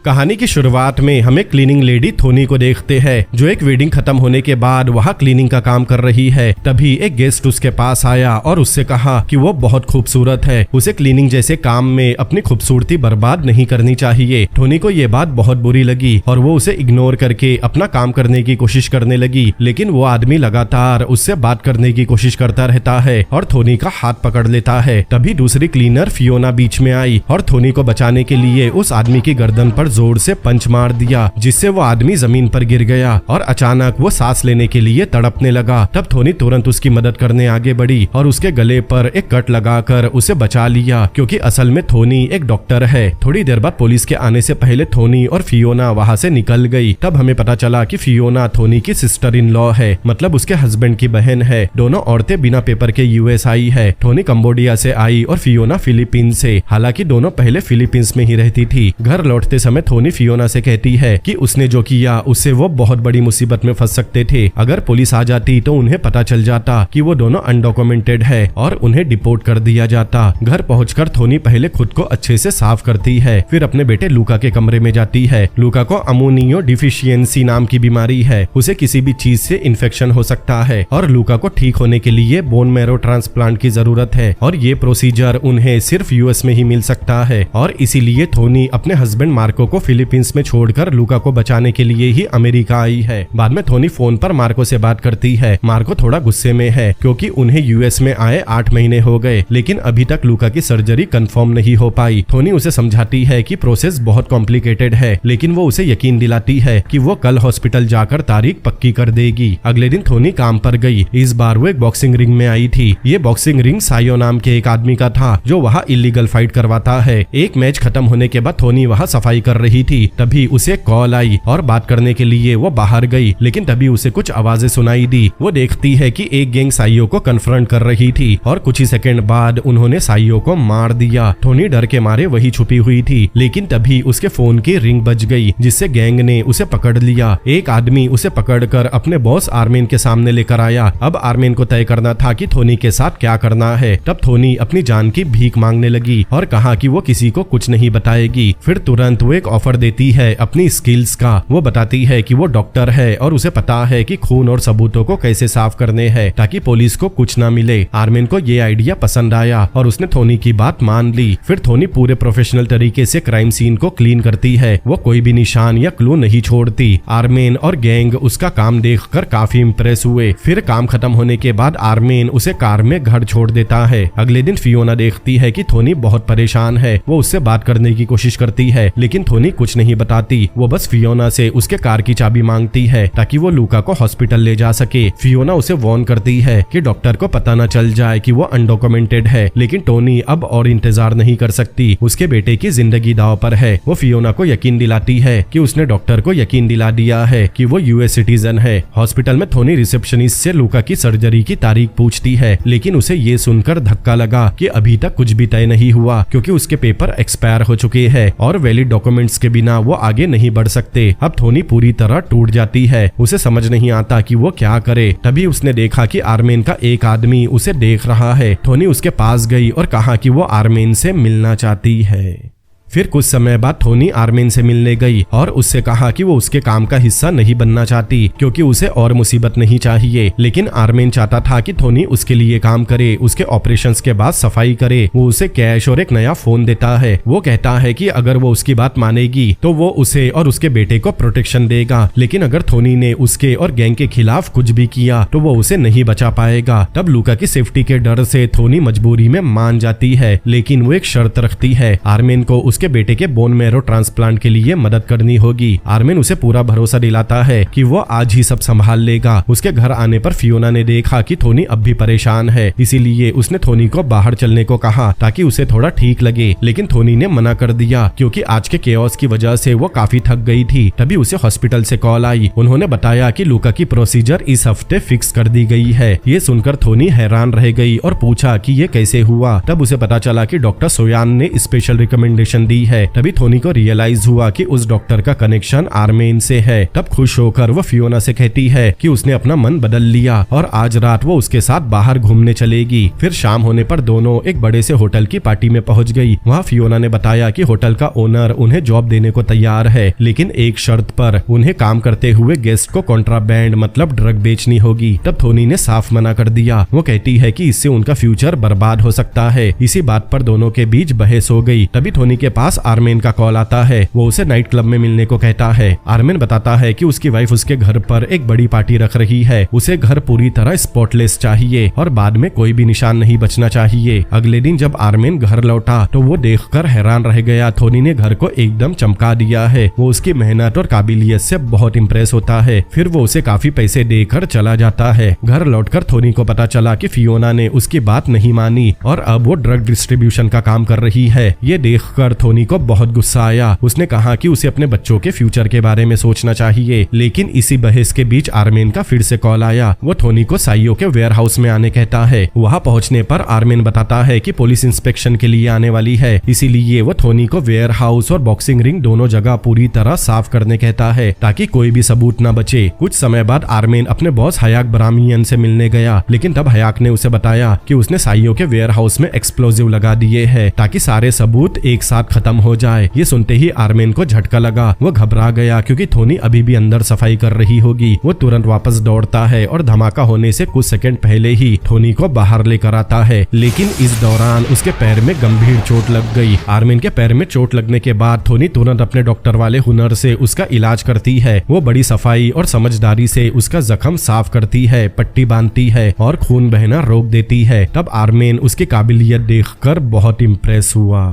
कहानी की शुरुआत में हमें क्लीनिंग लेडी थोनी को देखते हैं, जो एक वेडिंग खत्म होने के बाद वहाँ क्लीनिंग का काम कर रही है। तभी एक गेस्ट उसके पास आया और उससे कहा कि वो बहुत खूबसूरत है, उसे क्लीनिंग जैसे काम में अपनी खूबसूरती बर्बाद नहीं करनी चाहिए। थोनी को ये बात बहुत बुरी लगी और वो उसे इग्नोर करके अपना काम करने की कोशिश करने लगी, लेकिन वो आदमी लगातार उससे बात करने की कोशिश करता रहता है और थोनी का हाथ पकड़ लेता है। तभी दूसरी क्लीनर फियोना बीच में आई और थोनी को बचाने के लिए उस आदमी की गर्दन पर जोर से पंच मार दिया, जिससे वो आदमी जमीन पर गिर गया और अचानक वो सांस लेने के लिए तड़पने लगा। तब थोनी तुरंत उसकी मदद करने आगे बढ़ी और उसके गले पर एक कट लगाकर उसे बचा लिया, क्योंकि असल में थोनी एक डॉक्टर है। थोड़ी देर बाद पुलिस के आने से पहले थोनी और फियोना वहाँ से निकल गई। तब हमें पता चला कि फियोना थोनी की सिस्टर इन लॉ है, मतलब उसके हस्बैंड की बहन है। दोनों औरतें बिना पेपर के यूएस आई है। थोनी कंबोडिया से आई और फियोना फिलीपींस से। हालांकि दोनों पहले फिलीपींस में ही रहती थी। घर लौटते समय थोनी फियोना से कहती है कि उसने जो किया उससे वो बहुत बड़ी मुसीबत में फंस सकते थे। अगर पुलिस आ जाती तो उन्हें पता चल जाता कि वो दोनों अनडॉक्यूमेंटेड है और उन्हें डिपोर्ट कर दिया जाता। घर पहुंचकर थोनी पहले खुद को अच्छे से साफ करती है, फिर अपने बेटे लूका के कमरे में जाती है। लूका को अमोनियो डिफिशियंसी नाम की बीमारी है, उसे किसी भी चीज से इन्फेक्शन हो सकता है और लूका को ठीक होने के लिए बोन मैरो ट्रांसप्लांट की जरूरत है और ये प्रोसीजर उन्हें सिर्फ यूएस में ही मिल सकता है। और इसीलिए थोनी अपने हस्बैंड मार्को को फिलीपींस में छोड़कर लूका को बचाने के लिए ही अमेरिका आई है। बाद में थोनी फोन पर मार्को से बात करती है। मार्को थोड़ा गुस्से में है क्योंकि उन्हें यूएस में आए 8 महीने हो गए, लेकिन अभी तक लूका की सर्जरी कंफर्म नहीं हो पाई। थोनी उसे समझाती है कि प्रोसेस बहुत कॉम्प्लिकेटेड है, लेकिन वो उसे यकीन दिलाती है कि वो कल हॉस्पिटल जाकर तारीख पक्की कर देगी। अगले दिन थोनी काम पर गई। इस बार वो एक बॉक्सिंग रिंग में आई थी। ये बॉक्सिंग रिंग सायो नाम के एक आदमी का था, जो वहाँ इलीगल फाइट करवाता है। एक मैच खत्म होने के बाद थोनी वहाँ सफाई कर रही थी। तभी उसे कॉल आई और बात करने के लिए वो बाहर गई, लेकिन तभी उसे कुछ आवाजें सुनाई दी। वो देखती है कि एक गैंग साइयो को कन्फ्रंट कर रही थी और कुछ ही सेकंड बाद उन्होंने साइयो को मार दिया। थोनी डर के मारे वही छुपी हुई थी, लेकिन तभी उसके फोन की रिंग बज गई, जिससे गैंग ने उसे पकड़ लिया। एक आदमी उसे पकड़कर अपने बॉस आर्मेन के सामने लेकर आया। अब आर्मेन को तय करना था कि थोनी के साथ क्या करना है। तब थोनी अपनी जान की भीख मांगने लगी और कहा कि वो किसी को कुछ नहीं बताएगी। फिर तुरंत वो एक ऑफर देती है अपनी स्किल्स का। वो बताती है कि वो डॉक्टर है और उसे पता है कि खून और सबूतों को कैसे साफ करने हैं ताकि पुलिस को कुछ ना मिले। आर्मेन को ये आइडिया पसंद आया और उसने थोनी की बात मान ली। फिर थोनी पूरे प्रोफेशनल तरीके से क्राइम सीन को क्लीन करती है। वो कोई भी निशान या क्लू नहीं छोड़ती। आर्मेन और गैंग उसका काम देखकर काफी इम्प्रेस हुए। फिर काम खत्म होने के बाद आर्मेन उसे कार में घर छोड़ देता है। अगले दिन फियोना देखती है कि थोनी बहुत परेशान है। वो उससे बात करने की कोशिश करती है, लेकिन थोनी कुछ नहीं बताती। वो बस फियोना से उसके कार की चाबी मांगती है ताकि वो लूका को हॉस्पिटल ले जा सके। फियोना उसे वार्न करती है कि डॉक्टर को पता न चल जाए कि वो अनडॉक्यूमेंटेड है, लेकिन टोनी अब और इंतजार नहीं कर सकती। उसके बेटे की जिंदगी दांव पर है। वो फियोना को यकीन दिलाती है कि उसने डॉक्टर को यकीन दिला दिया है कि वो यूएस सिटीजन है। हॉस्पिटल में थोनी रिसेप्शनिस्ट से लूका की सर्जरी की तारीख पूछती है, लेकिन उसे ये सुनकर धक्का लगा कि अभी तक कुछ भी तय नहीं हुआ, क्योंकि उसके पेपर एक्सपायर हो चुके हैं और वैलिड डॉक्यूमेंट्स के बिना वो आगे नहीं बढ़ सकते। अब थोनी पूरी तरह टूट जाती है। उसे समझ नहीं आता कि वो क्या करे। तभी उसने देखा कि आर्मेन का एक आदमी उसे देख रहा है। थोनी उसके पास गई और कहा कि वो आर्मेन से मिलना चाहती है। फिर कुछ समय बाद थोनी आर्मेन से मिलने गई और उससे कहा कि वो उसके काम का हिस्सा नहीं बनना चाहती, क्योंकि उसे और मुसीबत नहीं चाहिए। लेकिन आर्मेन चाहता था कि थोनी उसके लिए काम करे, उसके ऑपरेशंस के बाद सफाई करे। वो उसे कैश और एक नया फोन देता है। वो कहता है कि अगर वो उसकी बात मानेगी तो वो उसे और उसके बेटे को प्रोटेक्शन देगा, लेकिन अगर थोनी ने उसके और गैंग के खिलाफ कुछ भी किया तो वो उसे नहीं बचा पाएगा। तब लूका की सेफ्टी के डर से थोनी मजबूरी में मान जाती है, लेकिन वो एक शर्त रखती है। आर्मेन को उसके बेटे के बोन मैरो ट्रांसप्लांट के लिए मदद करनी होगी। आर्मेन उसे पूरा भरोसा दिलाता है कि वो आज ही सब संभाल लेगा। उसके घर आने पर फियोना ने देखा कि थोनी अब भी परेशान है, इसीलिए उसने थोनी को बाहर चलने को कहा ताकि उसे थोड़ा ठीक लगे, लेकिन थोनी ने मना कर दिया क्योंकि आज के केओस की वजह से वो काफी थक गई थी। तभी उसे हॉस्पिटल से कॉल आई। उन्होंने बताया कि लूका की प्रोसीजर इस हफ्ते फिक्स कर दी गई है। ये सुनकर थोनी हैरान रह गई और पूछा कि ये कैसे हुआ। तब उसे पता चला कि डॉक्टर सोयान ने स्पेशल रिकमेंडेशन लेडी है। तभी थोनी को रियलाइज हुआ कि उस डॉक्टर का कनेक्शन आर्मेन से है। तब खुश होकर वो फियोना से कहती है कि उसने अपना मन बदल लिया और आज रात वो उसके साथ बाहर घूमने चलेगी। फिर शाम होने पर दोनों एक बड़े से होटल की पार्टी में पहुंच गई। वहाँ फियोना ने बताया कि होटल का ओनर उन्हें जॉब देने को तैयार है, लेकिन एक शर्त पर, उन्हें काम करते हुए गेस्ट को कॉन्ट्राबैंड मतलब ड्रग बेचनी होगी। तब थोनी ने साफ मना कर दिया। वो कहती है कि इससे उनका फ्यूचर बर्बाद हो सकता है। इसी बात पर दोनों के बीच बहस हो गई। तभी थोनी के पास आर्मेन का कॉल आता है। वो उसे नाइट क्लब में मिलने को कहता है। आर्मेन बताता है कि उसकी वाइफ उसके घर पर एक बड़ी पार्टी रख रही है। उसे घर पूरी तरह स्पॉटलेस चाहिए और बाद में कोई भी निशान नहीं बचना चाहिए। अगले दिन जब आर्मेन घर लौटा तो वो देखकर हैरान रह गया। थोनी ने घर को एकदम चमका दिया है। वो उसकी मेहनत और काबिलियत से बहुत इम्प्रेस होता है। फिर वो उसे काफी पैसे देकर चला जाता है। घर लौटकर थोनी को पता चला कि फियोना ने उसकी बात नहीं मानी और अब वो ड्रग डिस्ट्रीब्यूशन का काम कर रही है। ये देखकर थोनी को बहुत गुस्सा आया। उसने कहा कि उसे अपने बच्चों के फ्यूचर के बारे में सोचना चाहिए। लेकिन इसी बहस के बीच आर्मेन का फिर से कॉल आया। वो थोनी को साइयो के वेयर हाउस में आने कहता है। वहाँ पहुँचने पर आर्मेन बताता है कि पुलिस इंस्पेक्शन के लिए आने वाली है, इसीलिए वो थोनी को वेयर हाउस और बॉक्सिंग रिंग दोनों जगह पूरी तरह साफ करने कहता है ताकि कोई भी सबूत न बचे। कुछ समय बाद आर्मेन अपने बॉस हयाक ब्राह्मियन से मिलने गया, लेकिन तब हयाक ने उसे बताया कि उसने साइयो के वेयर हाउस में एक्सप्लोजिव लगा दिए हैं ताकि सारे सबूत एक साथ खत्म हो जाए। ये सुनते ही आर्मेन को झटका लगा। वो घबरा गया क्योंकि थोनी अभी भी अंदर सफाई कर रही होगी। वो तुरंत वापस दौड़ता है और धमाका होने से कुछ सेकंड पहले ही थोनी को बाहर लेकर आता है, लेकिन इस दौरान उसके पैर में गंभीर चोट लग गई। आर्मेन के पैर में चोट लगने के बाद थोनी तुरंत अपने डॉक्टर वाले हुनर से उसका इलाज करती है। वो बड़ी सफाई और समझदारी से उसका जख्म साफ करती है, पट्टी बांधती है और खून बहना रोक देती है। तब आर्मेन उसकी काबिलियत देखकर बहुत इम्प्रेस हुआ।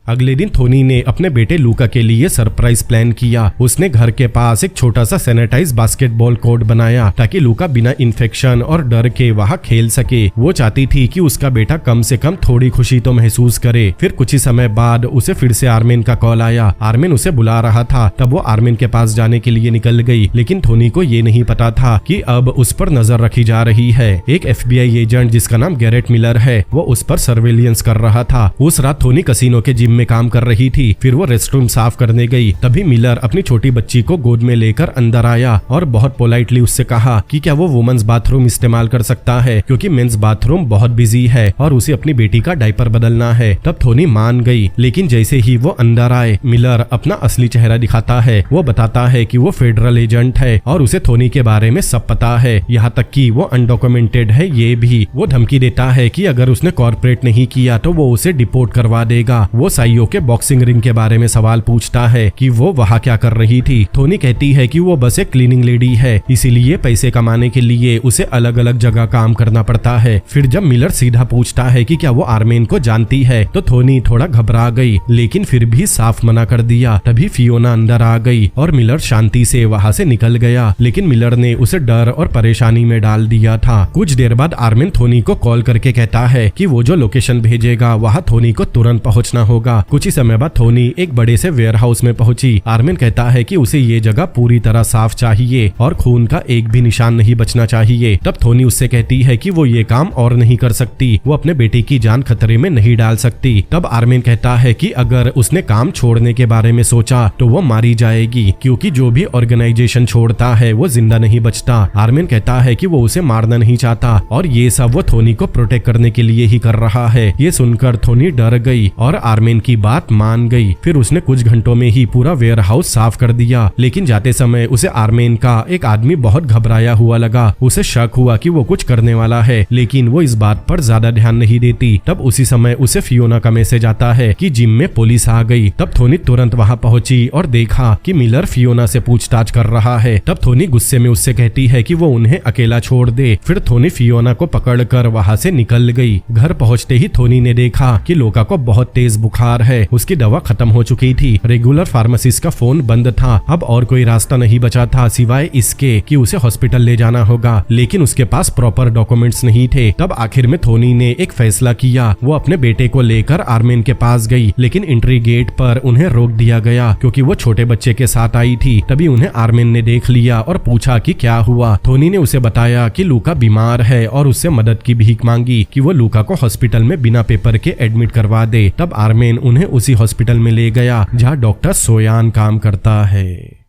अगले दिन थोनी ने अपने बेटे लूका के लिए सरप्राइज प्लान किया। उसने घर के पास एक छोटा सा सैनिटाइज बास्केटबॉल कोर्ट बनाया ताकि लूका बिना इन्फेक्शन और डर के वहाँ खेल सके। वो चाहती थी कि उसका बेटा कम से कम थोड़ी खुशी तो महसूस करे। फिर कुछ ही समय बाद उसे फिर से आर्मेन का कॉल आया। आर्मेन उसे बुला रहा था। तब वो आर्मेन के पास जाने के लिए निकल गई, लेकिन थोनी को ये नहीं पता था कि अब उस पर नजर रखी जा रही है। एक FBI एजेंट जिसका नाम गैरेट मिलर है, वो उस पर सर्वेलियंस कर रहा था। उस रात थोनी कसिनो के जिम में काम कर रही थी। फिर वो रेस्टरूम साफ करने गई। तभी मिलर अपनी छोटी बच्ची को गोद में लेकर अंदर आया और बहुत पोलाइटली उससे कहा कि क्या वो वुमेन्स बाथरूम इस्तेमाल कर सकता है, क्योंकि मेंस बाथरूम बहुत बिजी है और उसे अपनी बेटी का डायपर बदलना है। तब थोनी मान गई, लेकिन जैसे ही वो अंदर आए, मिलर अपना असली चेहरा दिखाता है। वो बताता है कि वो फेडरल एजेंट है और उसे थोनी के बारे में सब पता है, यहाँ तक कि वो अनडॉक्यूमेंटेड है ये भी। वो धमकी देता है कि अगर उसने कॉर्पोरेट नहीं किया तो वो उसे डिपोर्ट करवा देगा। वो साइयो के बॉक्सिंग रिंग के बारे में सवाल पूछता है कि वो वहाँ क्या कर रही थी। थोनी कहती है कि वो बस एक क्लीनिंग लेडी है, इसीलिए पैसे कमाने के लिए उसे अलग अलग जगह काम करना पड़ता है। फिर जब मिलर सीधा पूछता है कि क्या वो आर्मेन को जानती है, तो थोनी थोड़ा घबरा गई, लेकिन फिर भी साफ मना कर दिया। तभी फियोना अंदर आ गई और मिलर शांति से वहाँ से निकल गया, लेकिन मिलर ने उसे डर और परेशानी में डाल दिया था। कुछ देर बाद आर्मेन थोनी को कॉल करके कहता है कि वो जो लोकेशन भेजेगा वहाँ थोनी को तुरंत पहुँचना होगा। कुछ ही समय बाद थोनी एक बड़े से वेयर हाउस में पहुंची। आर्मेन कहता है कि उसे ये जगह पूरी तरह साफ चाहिए और खून का एक भी निशान नहीं बचना चाहिए। तब थोनी उससे कहती है कि वो ये काम और नहीं कर सकती, वो अपने बेटे की जान खतरे में नहीं डाल सकती। तब आर्मेन कहता है कि अगर उसने काम छोड़ने के बारे में सोचा तो वो मारी जाएगी, क्योंकि जो भी ऑर्गेनाइजेशन छोड़ता है वो जिंदा नहीं बचता। आर्मेन कहता है कि वो उसे मारना नहीं चाहता और ये सब वो थोनी को प्रोटेक्ट करने के लिए ही कर रहा है। ये सुनकर थोनी डर गई और आर्मेन की बात मान गई। फिर उसने कुछ घंटों में ही पूरा वेयर हाउस साफ कर दिया, लेकिन जाते समय उसे आर्मेन का एक आदमी बहुत घबराया हुआ लगा। उसे शक हुआ कि वो कुछ करने वाला है, लेकिन वो इस बात पर ज्यादा ध्यान नहीं देती। तब उसी समय उसे फियोना का मैसेज आता है कि जिम में पुलिस आ गई। तब थोनी तुरंत वहाँ पहुंची और देखा कि मिलर फियोना से पूछताछ कर रहा है। तब थोनी गुस्से में उससे कहती है कि वो उन्हें अकेला छोड़ दे। फिर थोनी फियोना को पकड़कर वहाँ से निकल गई। घर पहुँचते ही थोनी ने देखा कि लोका को बहुत तेज बुखार है। उसकी दवा खत्म हो चुकी थी। रेगुलर फार्मासिस्ट का फोन बंद था। अब और कोई रास्ता नहीं बचा था सिवाय इसके कि उसे हॉस्पिटल ले जाना होगा, लेकिन उसके पास प्रॉपर डॉक्यूमेंट्स नहीं थे। तब आखिर में थोनी ने एक फैसला किया। वो अपने बेटे को लेकर आर्मेन के पास गई, लेकिन एंट्री गेट पर उन्हें रोक दिया गया क्योंकि वो छोटे बच्चे के साथ आई थी। तभी उन्हें आर्मेन ने देख लिया और पूछा कि क्या हुआ। थोनी ने उसे बताया कि लूका बीमार है और उससे मदद की भीख मांगी कि वो लूका को हॉस्पिटल में बिना पेपर के एडमिट करवा दे। तब आर्मेन उन्हें उसी हॉस्पिटल में ले गया जहाँ डॉक्टर सोयान काम करता है।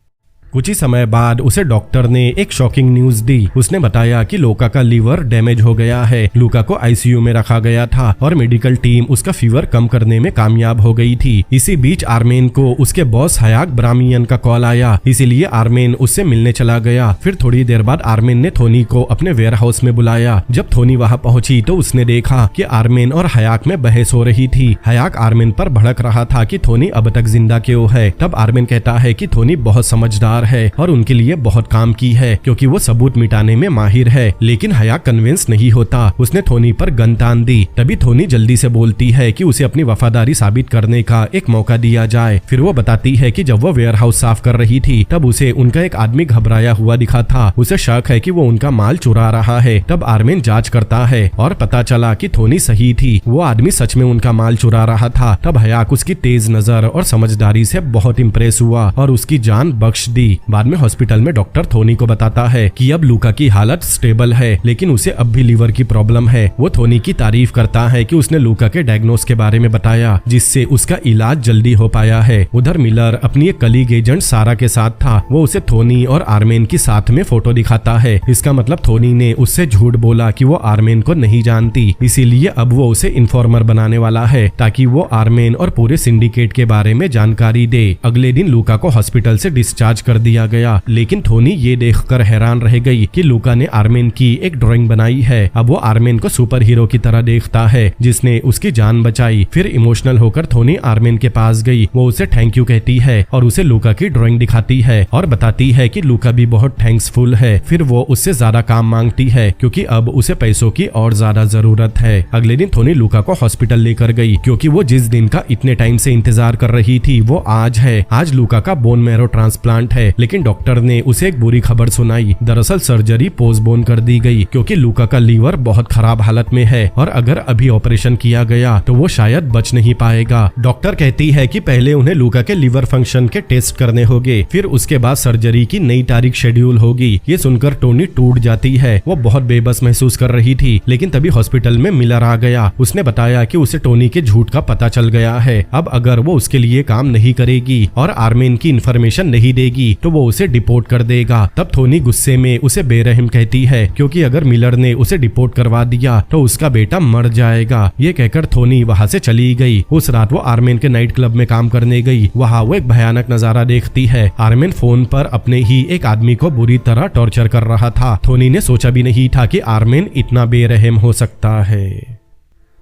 कुछ ही समय बाद उसे डॉक्टर ने एक शॉकिंग न्यूज दी। उसने बताया कि लूका का लीवर डैमेज हो गया है। लूका को आईसीयू में रखा गया था और मेडिकल टीम उसका फीवर कम करने में कामयाब हो गई थी। इसी बीच आर्मेन को उसके बॉस हयाक ब्रामियन का कॉल आया, इसीलिए आर्मेन उससे मिलने चला गया। फिर थोड़ी देर बाद आर्मेन ने थोनी को अपने वेयर हाउस में बुलाया। जब थोनी वहां पहुंची तो उसने देखा कि आर्मेन और हयाक में बहस हो रही थी। हयाक आर्मेन पर भड़क रहा था कि थोनी अब तक जिंदा क्यों है। तब आर्मेन कहता है कि थोनी बहुत समझदार है और उनके लिए बहुत काम की है क्योंकि वो सबूत मिटाने में माहिर है। लेकिन हयाक कन्विंस नहीं होता। उसने थोनी पर गन तान दी। तभी थोनी जल्दी से बोलती है कि उसे अपनी वफादारी साबित करने का एक मौका दिया जाए। फिर वो बताती है कि जब वो वेयर हाउस साफ कर रही थी तब उसे उनका एक आदमी घबराया हुआ दिखा था। उसे शक है कि वो उनका माल चुरा रहा है। तब आर्मेन जांच करता है और पता चला कि थोनी सही थी, वो आदमी सच में उनका माल चुरा रहा था। तब हयाक उसकी तेज नजर और समझदारी से बहुत इम्प्रेस हुआ और उसकी जान बख्श दी। बाद में हॉस्पिटल में डॉक्टर थोनी को बताता है कि अब लूका की हालत स्टेबल है, लेकिन उसे अब भी लीवर की प्रॉब्लम है। वो थोनी की तारीफ करता है कि उसने लूका के डायग्नोस के बारे में बताया, जिससे उसका इलाज जल्दी हो पाया है। उधर मिलर अपनी एक कलीग एजेंट सारा के साथ था। वो उसे थोनी और आर्मेन की साथ में फोटो दिखाता है। इसका मतलब थोनी ने उससे झूठ बोला कि वो आर्मेन को नहीं जानती, इसीलिए अब वो उसे इन्फॉर्मर बनाने वाला है ताकि वो आर्मेन और पूरे सिंडिकेट के बारे में जानकारी दे। अगले दिन लूका को हॉस्पिटल से डिस्चार्ज कर दिया गया, लेकिन थोनी ये देखकर हैरान रह गई कि लूका ने आर्मेन की एक ड्राइंग बनाई है। अब वो आर्मेन को सुपर हीरो की तरह देखता है जिसने उसकी जान बचाई। फिर इमोशनल होकर थोनी आर्मेन के पास गई। वो उसे थैंक यू कहती है और उसे लूका की ड्राइंग दिखाती है और बताती है कि लूका भी बहुत थैंक्सफुल है। फिर वो उससे ज्यादा काम मांगती है क्योंकि अब उसे पैसों की और ज्यादा जरूरत है। अगले दिन थोनी लूका को हॉस्पिटल लेकर गई क्योंकि वो जिस दिन का इतने टाइम से इंतजार कर रही थी वो आज है। आज लूका का बोन मैरो ट्रांसप्लांट है, लेकिन डॉक्टर ने उसे एक बुरी खबर सुनाई। दरअसल सर्जरी पोस्टपोन कर दी गई क्योंकि लूका का लीवर बहुत खराब हालत में है और अगर अभी ऑपरेशन किया गया तो वो शायद बच नहीं पाएगा। डॉक्टर कहती है कि पहले उन्हें लूका के लीवर फंक्शन के टेस्ट करने होंगे, फिर उसके बाद सर्जरी की नई तारीख शेड्यूल होगी। ये सुनकर टोनी टूट जाती है। वो बहुत बेबस महसूस कर रही थी, लेकिन तभी हॉस्पिटल में मिलर आ गया। उसने बताया कि उसे टोनी के झूठ का पता चल गया है। अब अगर वो उसके लिए काम नहीं करेगी और आर्मेन की इन्फॉर्मेशन नहीं देगी तो वो उसे डिपोर्ट कर देगा। तब थोनी गुस्से में उसे बेरहम कहती है क्योंकि अगर मिलर ने उसे डिपोर्ट करवा दिया तो उसका बेटा मर जाएगा। ये कहकर थोनी वहाँ से चली गई। उस रात वो आर्मेन के नाइट क्लब में काम करने गई। वहाँ वो एक भयानक नजारा देखती है। आर्मेन फोन पर अपने ही एक आदमी को बुरी तरह टॉर्चर कर रहा था। थोनी ने सोचा भी नहीं था कि आर्मेन इतना बेरहम हो सकता है।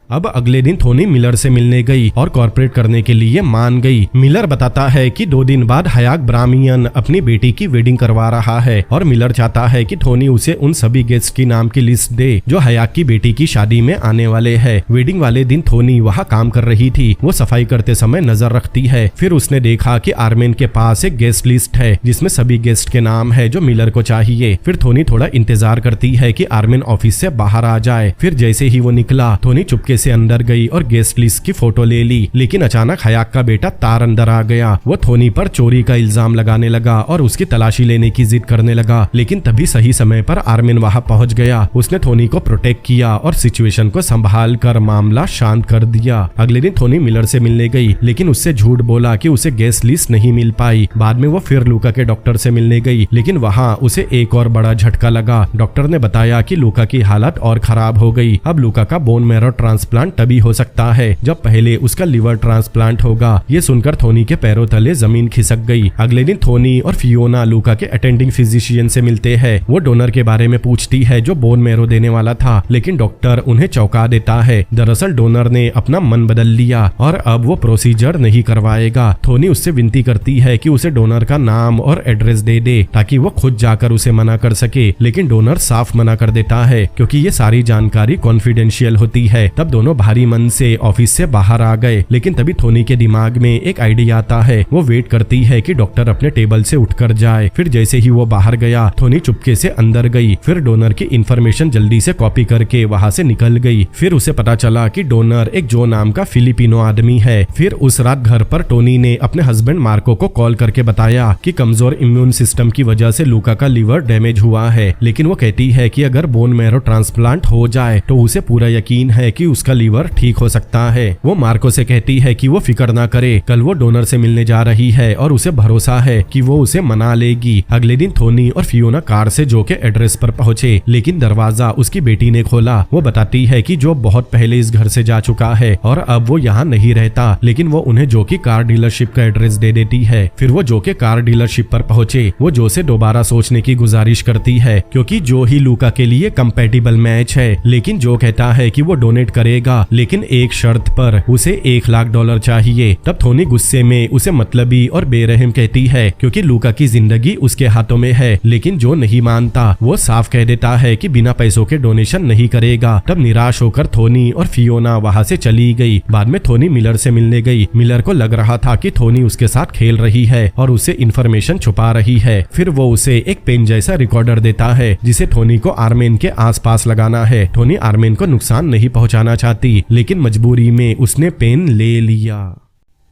अब अगले दिन थोनी मिलर से मिलने गई और कॉर्पोरेट करने के लिए मान गई। मिलर बताता है कि 2 दिन बाद हयाक ब्रामियन अपनी बेटी की वेडिंग करवा रहा है और मिलर चाहता है कि थोनी उसे उन सभी गेस्ट की नाम की लिस्ट दे जो हयाक की बेटी की शादी में आने वाले हैं। वेडिंग वाले दिन थोनी वहाँ काम कर रही थी। वो सफाई करते समय नजर रखती है। फिर उसने देखा कि आर्मेन के पास एक गेस्ट लिस्ट है जिसमें सभी गेस्ट के नाम है जो मिलर को चाहिए। फिर थोनी थोड़ा इंतजार करती है कि आर्मेन ऑफिस से बाहर आ जाए। फिर जैसे ही वो निकला थोनी चुपके से अंदर गई और गेस्ट लिस्ट की फोटो ले ली, लेकिन अचानक हयाक का बेटा तार अंदर आ गया। वो थोनी पर चोरी का इल्जाम लगाने लगा और उसकी तलाशी लेने की जिद करने लगा, लेकिन तभी सही समय पर आर्मेन वहां पहुंच गया। उसने थोनी को प्रोटेक्ट किया और सिचुएशन को संभाल कर मामला शांत कर दिया। अगले दिन थोनी मिलर से मिलने गई, लेकिन उससे झूठ बोला कि उसे गेस्ट लिस्ट नहीं मिल पाई। बाद में वो फिर लूका के डॉक्टर से मिलने गई, लेकिन वहाँ उसे एक और बड़ा झटका लगा। डॉक्टर ने बताया कि लूका की हालत और खराब हो गई। अब लूका का बोन मैरो ट्रांसप्लांट तभी हो सकता है जब पहले उसका लिवर ट्रांसप्लांट होगा। ये सुनकर थोनी के पैरों तले जमीन खिसक गई। अगले दिन थोनी और फियोना लूका के अटेंडिंग फिजिशियन से मिलते हैं। वो डोनर के बारे में पूछती है जो बोन मैरो देने वाला था, लेकिन डॉक्टर उन्हें चौंका देता है। दरअसल डोनर ने अपना मन बदल लिया और अब वो प्रोसीजर नहीं करवाएगा। थोनी उससे विनती करती है कि उसे डोनर का नाम और एड्रेस दे दे ताकि वो खुद जाकर उसे मना कर सके, लेकिन डोनर साफ मना कर देता है क्योंकि ये सारी जानकारी कॉन्फिडेंशियल होती है। तब दोनों भारी मन से ऑफिस से बाहर आ गए, लेकिन तभी थोनी के दिमाग में एक आइडिया आता है। वो वेट करती है कि डॉक्टर अपने टेबल से उठकर जाए। फिर जैसे ही वो बाहर गया थोनी चुपके से अंदर गई। फिर डोनर की इंफॉर्मेशन जल्दी से कॉपी करके वहाँ से निकल गई। फिर उसे पता चला कि डोनर एक जो नाम का फिलिपिनो आदमी है। फिर उस रात घर पर टोनी ने अपने हस्बैंड मार्को को कॉल करके बताया कि कमजोर इम्यून सिस्टम की वजह से लूका का लीवर डैमेज हुआ है, लेकिन वो कहती है कि अगर बोन मैरो ट्रांसप्लांट हो जाए तो उसे पूरा यकीन है कि उसका लीवर ठीक हो सकता है। वो मार्को से कहती है कि वो फिक्र ना करे, कल वो डोनर से मिलने जा रही है और उसे भरोसा है कि वो उसे मना लेगी। अगले दिन थोनी और फियोना कार से जो के एड्रेस पर पहुंचे, लेकिन दरवाजा उसकी बेटी ने खोला। वो बताती है कि जो बहुत पहले इस घर से जा चुका है और अब वो यहाँ नहीं रहता, लेकिन वो उन्हें जो की कार डीलरशिप का एड्रेस दे देती है। फिर वो जो के कार डीलरशिप पर पहुंचे। वो जो से दोबारा सोचने की गुजारिश करती है क्योंकि जो ही लूका के लिए कंपैटिबल मैच है, लेकिन जो कहता है कि वो डोनेट करेगा, लेकिन एक शर्त पर, उसे $1,00,000 चाहिए। तब थोनी गुस्से में उसे मतलबी और बेरहम कहती है क्योंकि लूका की जिंदगी उसके हाथों में है, लेकिन जो नहीं मानता वो साफ कह देता है कि बिना पैसों के डोनेशन नहीं करेगा। तब निराश होकर थोनी और फियोना वहाँ से चली गई। बाद में थोनी मिलर से मिलने गई। मिलर को लग रहा था कि थोनी उसके साथ खेल रही है और उसे इन्फॉर्मेशन छुपा रही है। फिर वो उसे एक पेन जैसा रिकॉर्डर देता है जिसे थोनी को आर्मेन के आसपास लगाना है। थोनी आर्मेन को नुकसान नहीं पहुंचाना चाहती, लेकिन मजबूरी में उसने पेन ले लिया।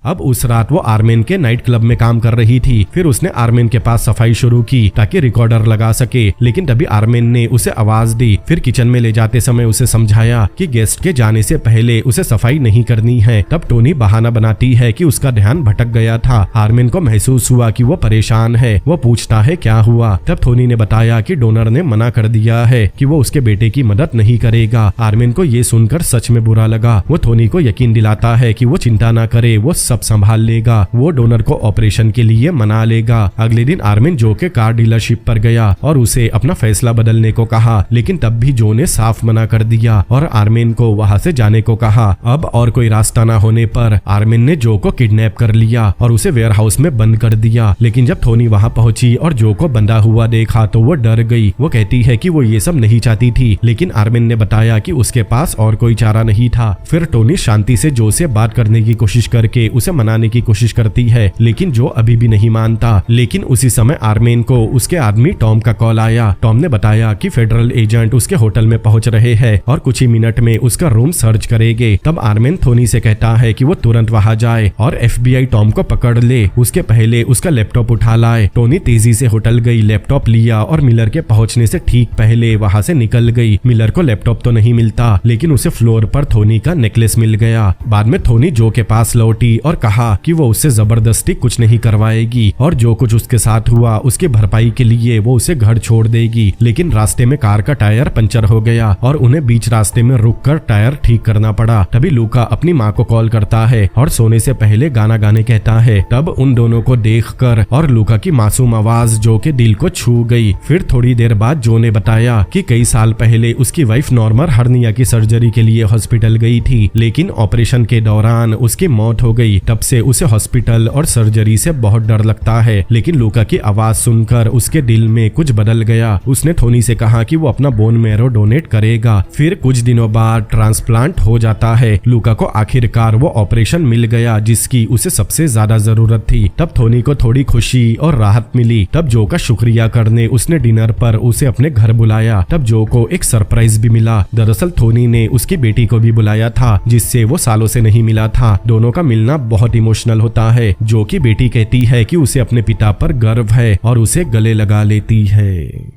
अब उस रात वो आर्मेन के नाइट क्लब में काम कर रही थी। फिर उसने आर्मेन के पास सफाई शुरू की ताकि रिकॉर्डर लगा सके, लेकिन तभी आर्मेन ने उसे आवाज दी। फिर किचन में ले जाते समय उसे समझाया कि गेस्ट के जाने से पहले उसे सफाई नहीं करनी है। तब टोनी बहाना बनाती है कि उसका ध्यान भटक गया था। आर्मेन को महसूस हुआ कि वो परेशान है। वो पूछता है क्या हुआ। तब थोनी ने बताया कि डोनर ने मना कर दिया है कि वो उसके बेटे की मदद नहीं करेगा। आर्मेन को ये सुनकर सच में बुरा लगा। वो थोनी को यकीन दिलाता है कि वो चिंता न करे, वो सब संभाल लेगा। वो डोनर को ऑपरेशन के लिए मना लेगा। अगले दिन आर्मेन जो के कार डीलरशिप पर गया और उसे अपना फैसला बदलने को कहा, लेकिन तब भी जो ने साफ मना कर दिया और आर्मेन को वहाँ से जाने को कहा। अब और कोई रास्ता न होने पर आर्मेन ने जो को किडनैप कर लिया और उसे वेयरहाउस में बंद कर दिया। लेकिन जब थोनी वहाँ पहुंची और जो को बंधा हुआ देखा तो वो डर गई। वो कहती है कि वो ये सब नहीं चाहती थी, लेकिन आर्मेन ने बताया कि उसके पास और कोई चारा नहीं था। फिर टोनी शांति से जो से बात करने की कोशिश करके उसे मनाने की कोशिश करती है, लेकिन जो अभी भी नहीं मानता। लेकिन उसी समय आर्मेन को उसके आदमी टॉम का कॉल आया। टॉम ने बताया कि फेडरल एजेंट उसके होटल में पहुंच रहे हैं और कुछ ही मिनट में उसका रूम सर्च करेंगे। तब आर्मेन थोनी से कहता है कि वो तुरंत वहां जाए और FBI टॉम को पकड़ ले, उसके पहले उसका लैपटॉप उठा लाए। टोनी तेजी से होटल गई, लैपटॉप लिया और मिलर के पहुंचने से ठीक पहले वहां से निकल गई। मिलर को लैपटॉप तो नहीं मिलता, लेकिन उसे फ्लोर पर थोनी का नेकलेस मिल गया। बाद में थोनी जो के पास लौटी और कहा कि वो उससे जबरदस्ती कुछ नहीं करवाएगी और जो कुछ उसके साथ हुआ उसके भरपाई के लिए वो उसे घर छोड़ देगी। लेकिन रास्ते में कार का टायर पंचर हो गया और उन्हें बीच रास्ते में रुककर टायर ठीक करना पड़ा। तभी लूका अपनी माँ को कॉल करता है और सोने से पहले गाना गाने कहता है। तब उन दोनों को देखकर और लूका की मासूम आवाज जो के दिल को छू गई। फिर थोड़ी देर बाद जो ने बताया कि कई साल पहले उसकी वाइफ नॉर्मल हर्निया की सर्जरी के लिए हॉस्पिटल गई थी, लेकिन ऑपरेशन के दौरान उसकी मौत हो गई। तब से उसे हॉस्पिटल और सर्जरी से बहुत डर लगता है। लेकिन लूका की आवाज सुनकर उसके दिल में कुछ बदल गया। उसने थोनी से कहा कि वो अपना बोन मैरो डोनेट करेगा। फिर कुछ दिनों बाद ट्रांसप्लांट हो जाता है। लूका को आखिरकार वो ऑपरेशन मिल गया जिसकी उसे सबसे ज्यादा जरूरत थी। तब थोनी को थोड़ी खुशी और राहत मिली। तब जो का शुक्रिया करने उसने डिनर पर उसे अपने घर बुलाया। तब जो को एक सरप्राइज भी मिला। दरअसल थोनी ने उसकी बेटी को भी बुलाया था जिससे वो सालों से नहीं मिला था। दोनों का मिलना बहुत इमोशनल होता है। जो की बेटी कहती है कि उसे अपने पिता पर गर्व है और उसे गले लगा लेती है।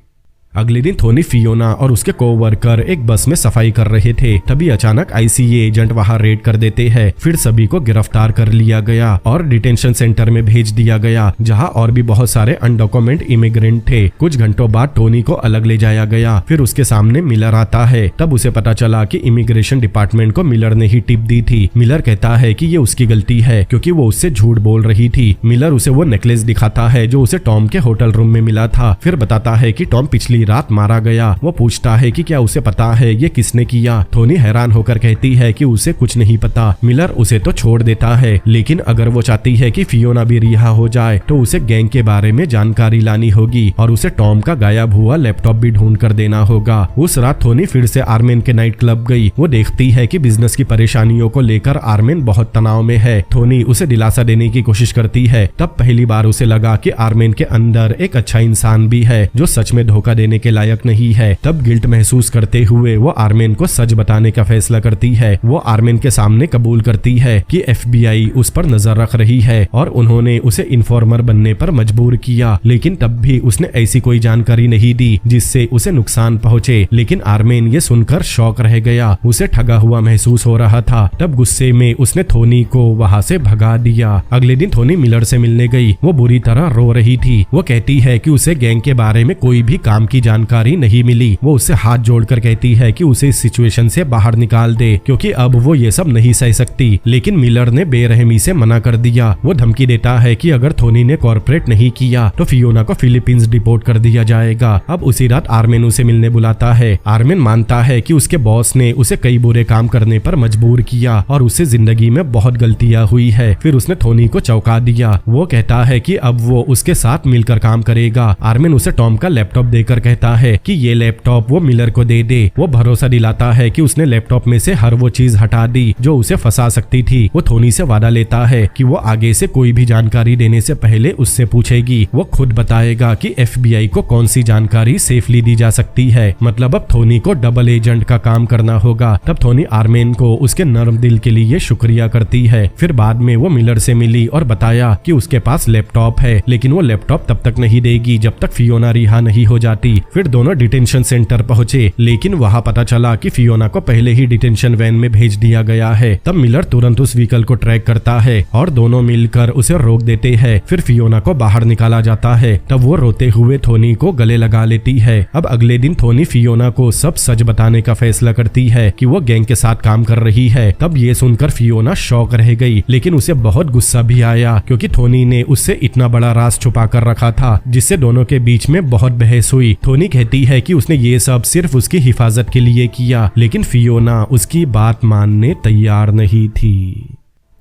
अगले दिन थोनी, फियोना और उसके कोवर्कर एक बस में सफाई कर रहे थे। तभी अचानक ICA एजेंट वहां रेड कर देते हैं। फिर सभी को गिरफ्तार कर लिया गया और डिटेंशन सेंटर में भेज दिया गया, जहां और भी बहुत सारे अनडॉक्यूमेंट इमिग्रेंट थे। कुछ घंटों बाद टोनी को अलग ले जाया गया। फिर उसके सामने मिलर आता है। तब उसे पता चला कि इमिग्रेशन डिपार्टमेंट को मिलर ने ही टिप दी थी। मिलर कहता है कि ये उसकी गलती है क्योंकि वो उससे झूठ बोल रही थी। मिलर उसे वो नेकलेस दिखाता है जो उसे टॉम के होटल रूम में मिला था। फिर बताता है कि टॉम पिछली रात मारा गया। वो पूछता है कि क्या उसे पता है ये किसने किया। थोनी हैरान होकर कहती है कि उसे कुछ नहीं पता। मिलर उसे तो छोड़ देता है, लेकिन अगर वो चाहती है कि फियोना भी रिहा हो जाए तो उसे गैंग के बारे में जानकारी लानी होगी और उसे टॉम का गायब हुआ लैपटॉप भी ढूंढ कर देना होगा। उस रात थोनी फिर से आर्मेन के नाइट क्लब गई। वो देखती है कि बिजनेस की परेशानियों को लेकर आर्मेन बहुत तनाव में है। थोनी उसे दिलासा देने की कोशिश करती है। तब पहली बार उसे लगा कि आर्मेन के अंदर एक अच्छा इंसान भी है जो सच में धोखा देने लेने के लायक नहीं है। तब गिल्ट महसूस करते हुए वो आर्मेन को सच बताने का फैसला करती है। वो आर्मेन के सामने कबूल करती है कि FBI उस पर नजर रख रही है और उन्होंने उसे इन्फॉर्मर बनने पर मजबूर किया, लेकिन तब भी उसने ऐसी कोई जानकारी नहीं दी जिससे उसे नुकसान पहुंचे। लेकिन आर्मेन ये सुनकर शॉक रह गया, उसे ठगा हुआ महसूस हो रहा था। तब गुस्से में उसने थोनी को वहां से भगा दिया। अगले दिन थोनी मिलर से मिलने गई। वो बुरी तरह रो रही थी। वो कहती है कि उसे गैंग के बारे में कोई भी काम की जानकारी नहीं मिली। वो उससे हाथ जोड़कर कहती है कि उसे इस सिचुएशन से बाहर निकाल दे, क्योंकि अब वो ये सब नहीं सह सकती। लेकिन मिलर ने बेरहमी से मना कर दिया। वो धमकी देता है कि अगर थोनी ने कॉर्पोरेट नहीं किया तो फियोना को फिलीपींस डिपोर्ट कर दिया जाएगा। अब उसी रात आर्मेन उसे मिलने बुलाता है। आर्मेन मानता है कि उसके बॉस ने उसे कई बुरे काम करने पर मजबूर किया और उससे जिंदगी में बहुत गलतियां हुई है। फिर उसने थोनी को चौंका दिया। वो कहता है कि अब वो उसके साथ मिलकर काम करेगा। आर्मेन उसे टॉम का लैपटॉप देकर कहता है कि ये लैपटॉप वो मिलर को दे दे। वो भरोसा दिलाता है कि उसने लैपटॉप में से हर वो चीज हटा दी जो उसे फंसा सकती थी। वो थोनी से वादा लेता है कि वो आगे से कोई भी जानकारी देने से पहले उससे पूछेगी। वो खुद बताएगा कि FBI को कौन सी जानकारी सेफली दी जा सकती है। मतलब अब थोनी को डबल एजेंट का काम करना होगा। तब थोनी आर्मेन को उसके नर्म दिल के लिए शुक्रिया करती है। फिर बाद में वो मिलर से मिली और बताया कि उसके पास लैपटॉप है, लेकिन वो लैपटॉप तब तक नहीं देगी जब तक फियोना रिहा नहीं हो जाती। फिर दोनों डिटेंशन सेंटर पहुंचे, लेकिन वहां पता चला कि फियोना को पहले ही डिटेंशन वैन में भेज दिया गया है। तब मिलर तुरंत उस व्हीकल को ट्रैक करता है और दोनों मिलकर उसे रोक देते हैं। फिर फियोना को बाहर निकाला जाता है। तब वो रोते हुए थोनी को गले लगा लेती है। अब अगले दिन थोनी फियोना को सब सच बताने का फैसला करती है कि वो गैंग के साथ काम कर रही है। तब ये सुनकर फियोना शॉक रह गई, लेकिन उसे बहुत गुस्सा भी आया, क्योंकि थोनी ने उससे इतना बड़ा राज छुपा कर रखा था, जिससे दोनों के बीच में बहुत बहस हुई। थोनी कहती है कि उसने ये सब सिर्फ उसकी हिफाजत के लिए किया, लेकिन फियोना उसकी बात मानने तैयार नहीं थी।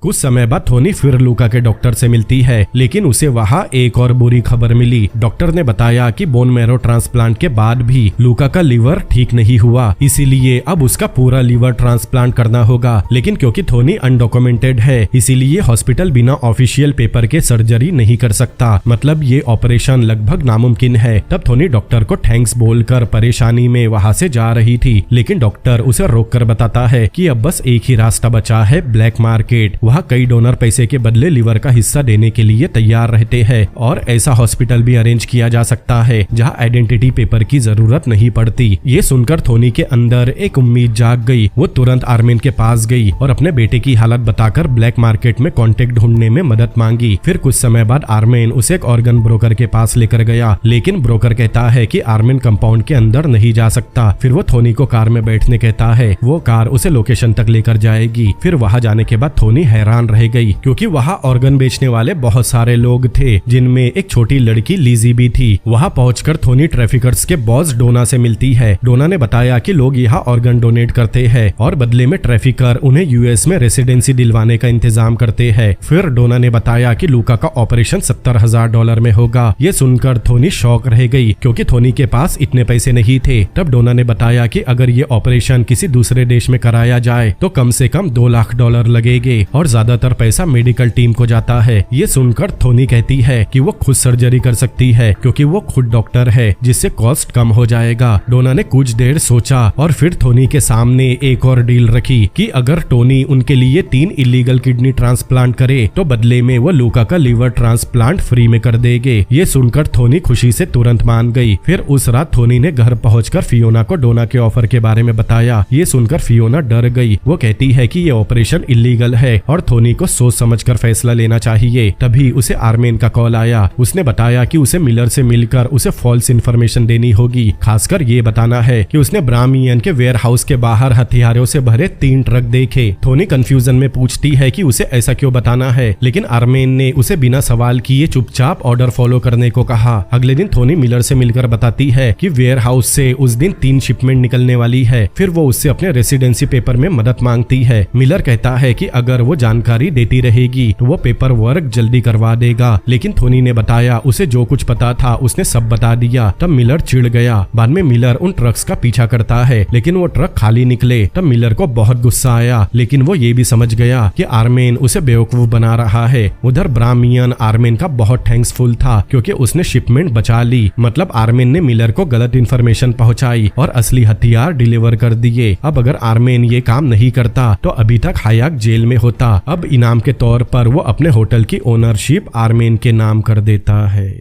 कुछ समय बाद थोनी फिर लूका के डॉक्टर से मिलती है, लेकिन उसे वहाँ एक और बुरी खबर मिली। डॉक्टर ने बताया कि बोन मैरो ट्रांसप्लांट के बाद भी लूका का लीवर ठीक नहीं हुआ, इसीलिए अब उसका पूरा लीवर ट्रांसप्लांट करना होगा। लेकिन क्योंकि थोनी अनडॉक्यूमेंटेड है, इसीलिए हॉस्पिटल बिना ऑफिशियल पेपर के सर्जरी नहीं कर सकता। मतलब ये ऑपरेशन लगभग नामुमकिन है। तब थोनी डॉक्टर को थैंक्स बोलकर परेशानी में वहाँ से जा रही थी, लेकिन डॉक्टर उसे रोककर बताता है कि अब बस एक ही रास्ता बचा है, ब्लैक मार्केट। वहाँ कई डोनर पैसे के बदले लिवर का हिस्सा देने के लिए तैयार रहते हैं और ऐसा हॉस्पिटल भी अरेंज किया जा सकता है जहाँ आइडेंटिटी पेपर की जरूरत नहीं पड़ती। ये सुनकर थोनी के अंदर एक उम्मीद जाग गई। वो तुरंत आर्मेन के पास गई और अपने बेटे की हालत बताकर ब्लैक मार्केट में कॉन्टेक्ट ढूंढने में मदद मांगी। फिर कुछ समय बाद आर्मेन उसे एक ऑर्गन ब्रोकर के पास लेकर गया, लेकिन ब्रोकर कहता है कि आर्मेन कंपाउंड के अंदर नहीं जा सकता। फिर वो थोनी को कार में बैठने कहता है। वो कार उसे लोकेशन तक लेकर जाएगी। फिर वहाँ जाने के बाद थोनी हैरान रह गई, क्योंकि वहाँ ऑर्गन बेचने वाले बहुत सारे लोग थे, जिनमें एक छोटी लड़की लीजी भी थी। वहाँ पहुंचकर थोनी ट्रैफिकर्स के बॉस डोना से मिलती है। डोना ने बताया कि लोग यहाँ ऑर्गन डोनेट करते हैं और बदले में ट्रैफिकर उन्हें यूएस में रेसिडेंसी दिलवाने का इंतजाम करते हैं। फिर डोना ने बताया कि लूका का ऑपरेशन $70,000 में होगा। ये सुनकर थोनी शॉक रह गई, क्योंकि थोनी के पास इतने पैसे नहीं थे। तब डोना ने बताया कि अगर ये ऑपरेशन किसी दूसरे देश में कराया जाए तो कम से कम $2 लाख लगेंगे और ज्यादातर पैसा मेडिकल टीम को जाता है। ये सुनकर थोनी कहती है कि वो खुद सर्जरी कर सकती है, क्योंकि वो खुद डॉक्टर है, जिससे कॉस्ट कम हो जाएगा। डोना ने कुछ देर सोचा और फिर थोनी के सामने एक और डील रखी कि अगर टोनी उनके लिए 3 इलीगल किडनी ट्रांसप्लांट करे तो बदले में वो लूका का लीवर ट्रांसप्लांट फ्री में कर देंगे। ये सुनकर थोनी खुशी से तुरंत मान गई। फिर उस रात थोनी ने घर पहुंचकर फियोना को डोना के ऑफर के बारे में बताया। ये सुनकर फियोना डर गई। वो कहती है कि ये ऑपरेशन इलीगल है और थोनी को सोच समझकर फैसला लेना चाहिए। तभी उसे आर्मेन का कॉल आया। उसने बताया कि उसे मिलर से मिलकर उसे फॉल्स इन्फॉर्मेशन देनी होगी। खासकर ये बताना है कि उसने ब्रामियन के वेयर हाउस के बाहर हथियारों से भरे 3 ट्रक देखे। थोनी कंफ्यूजन में पूछती है कि उसे ऐसा क्यों बताना है, लेकिन आर्मेन ने उसे बिना सवाल किए चुपचाप ऑर्डर फॉलो करने को कहा। अगले दिन थोनी मिलर से मिलकर बताती है कि वेयर हाउस से उस दिन 3 शिपमेंट निकलने वाली है। फिर वो उससे अपने रेसिडेंसी पेपर में मदद मांगती है। मिलर कहता है कि अगर वो जानकारी देती रहेगी तो वो पेपर वर्क जल्दी करवा देगा। लेकिन थोनी ने बताया उसे जो कुछ पता था उसने सब बता दिया। तब मिलर चिढ़ गया। बाद में मिलर उन ट्रक्स का पीछा करता है लेकिन वो ट्रक खाली निकले। तब मिलर को बहुत गुस्सा आया लेकिन वो ये भी समझ गया कि आर्मेन उसे बेवकूफ बना रहा है। उधर ब्राह्मियन आर्मेन का बहुत थैंक्सफुल था क्योंकि उसने शिपमेंट बचा ली। मतलब आर्मेन ने मिलर को गलत इन्फॉर्मेशन पहुंचाई और असली हथियार डिलीवर कर दिए। अब अगर आर्मेन ये काम नहीं करता तो अभी तक हायाक जेल में होता। अब इनाम के तौर पर वो अपने होटल की ओनरशिप आर्मेन के नाम कर देता है।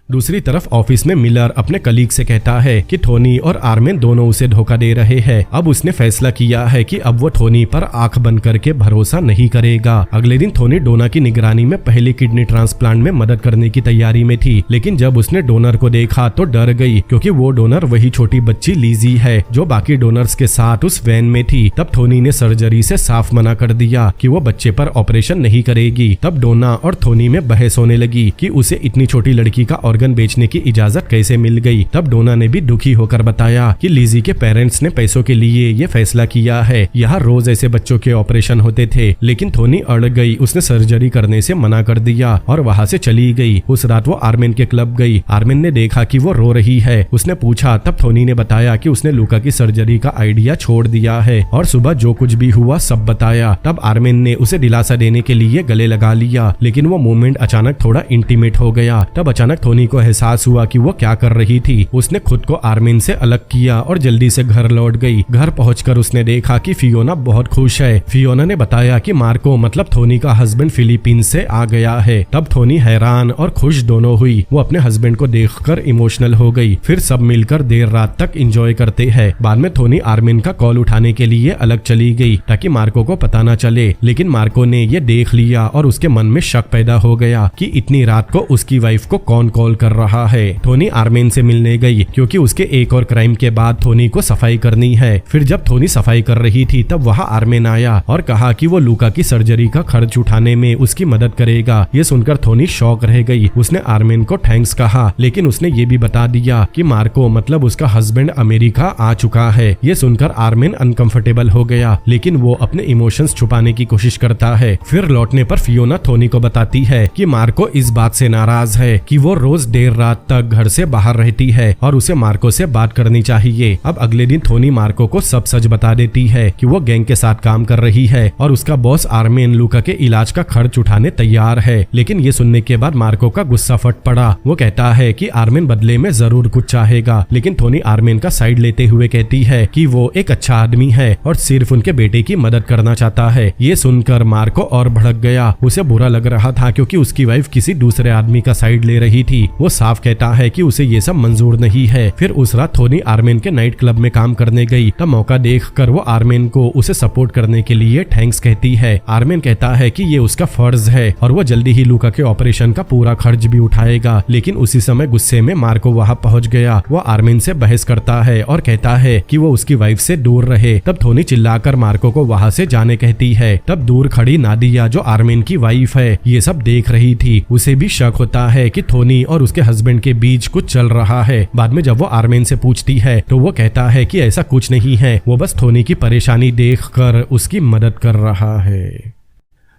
दूसरी तरफ ऑफिस में मिलर अपने कलीग से कहता है कि थोनी और आर्मेन दोनों उसे धोखा दे रहे हैं। अब उसने फैसला किया है कि अब वो थोनी पर आंख बंद करके भरोसा नहीं करेगा। अगले दिन थोनी डोना की निगरानी में पहले किडनी ट्रांसप्लांट में मदद करने की तैयारी में थी। लेकिन जब उसने डोनर को देखा तो डर गई क्योंकि वो डोनर वही छोटी बच्ची लीजी है जो बाकी डोनर्स के साथ उस वैन में थी। तब थोनी ने सर्जरी से साफ मना कर दिया कि वो बच्चे पर ऑपरेशन नहीं करेगी। तब डोना और थोनी में बहस होने लगी कि उसे इतनी छोटी लड़की का ऑर्गन बेचने की इजाजत कैसे मिल गई। तब डोना ने भी दुखी होकर बताया कि लीजी के पेरेंट्स ने पैसों के लिए ये फैसला किया है। यहाँ रोज ऐसे बच्चों के ऑपरेशन होते थे। लेकिन थोनी अड़ गई। उसने सर्जरी करने से मना कर दिया और वहाँ से चली गई। उस रात वो आर्मेन के क्लब गई। आर्मेन ने देखा कि वो रो रही है। उसने पूछा। तब थोनी ने बताया कि उसने लूका की सर्जरी का आइडिया छोड़ दिया है और सुबह जो कुछ भी हुआ सब बताया। तब आर्मेन ने उसे दिलासा देने के लिए गले लगा लिया लेकिन वो मोमेंट अचानक थोड़ा इंटीमेट हो गया। तब अचानक थोनी को एहसास हुआ कि वो क्या कर रही थी। उसने खुद को आर्मेन से अलग किया और जल्दी से घर लौट गई। घर पहुंचकर उसने देखा कि फियोना बहुत खुश है। फियोना ने बताया कि मार्को मतलब थोनी का हस्बैंड फिलीपींस से आ गया है। तब थोनी हैरान और खुश दोनों हुई। वो अपने हस्बैंड को देखकर इमोशनल हो गई। फिर सब मिलकर देर रात तक एंजॉय करते हैं। बाद में थोनी आर्मेन का कॉल उठाने के लिए अलग चली गई ताकि मार्को को पता न चले। लेकिन मार्को ने ये देख लिया और उसके मन में शक पैदा हो गया कि इतनी रात को उसकी वाइफ को कौन कॉल कर रहा है। थोनी आर्मेन से मिलने गई क्योंकि उसके एक और क्राइम के बाद थोनी को सफाई करनी है। फिर जब थोनी सफाई कर रही थी तब वहाँ आर्मेन आया और कहा कि वो लूका की सर्जरी का खर्च उठाने में उसकी मदद करेगा। ये सुनकर थोनी शॉक रह गई। उसने आर्मेन को थैंक्स कहा लेकिन उसने ये भी बता दिया कि मार्को मतलब उसका हस्बैंड अमेरिका आ चुका है। ये सुनकर आर्मेन अनकंफर्टेबल हो गया लेकिन वो अपने इमोशंस छुपाने की कोशिश करता है। फिर लौटने पर फियोना थोनी को बताती है कि मार्को इस बात से नाराज है कि वो रोज देर रात तक घर से बाहर रहती है और उसे मार्को से बात करनी चाहिए। अब अगले दिन थोनी मार्को को सब सच बता देती है कि वो गैंग के साथ काम कर रही है और उसका बॉस आर्मेन लूका के इलाज का खर्च उठाने तैयार है। लेकिन ये सुनने के बाद मार्को का गुस्सा फट पड़ा। वो कहता है कि आर्मेन बदले में जरूर कुछ चाहेगा। लेकिन थोनी आर्मेन का साइड लेते हुए कहती है कि वो एक अच्छा आदमी है और सिर्फ उनके बेटे की मदद करना चाहता है। ये सुनकर मार्को और भड़क गया। उसे बुरा लग रहा था क्योंकि उसकी वाइफ किसी दूसरे आदमी का साइड ले रही थी। वो साफ कहता है कि उसे ये सब मंजूर नहीं है। फिर उस रात थोनी आर्मेन के नाइट क्लब में काम करने गई। तब मौका देखकर वो आर्मेन को उसे सपोर्ट करने के लिए थैंक्स कहती है। आर्मेन कहता है कि ये उसका फर्ज है और वो जल्दी ही लूका के ऑपरेशन का पूरा खर्च भी उठाएगा। लेकिन उसी समय गुस्से में मार्को वहाँ पहुँच गया। वो आर्मेन से बहस करता है और कहता है कि वो उसकी वाइफ से दूर रहे। तब थोनी चिल्लाकर मार्को को वहाँ से जाने कहती है। तब दूर खड़ी नादिया जो आर्मेन की वाइफ है ये सब देख रही थी। उसे भी शक होता है कि थोनी और उसके हस्बैंड के बीच कुछ चल रहा है। बाद में जब वो आर्मेन से पूछती है तो वो कहता है कि ऐसा कुछ नहीं है। वो बस थोनी की परेशानी देखकर उसकी मदद कर रहा है।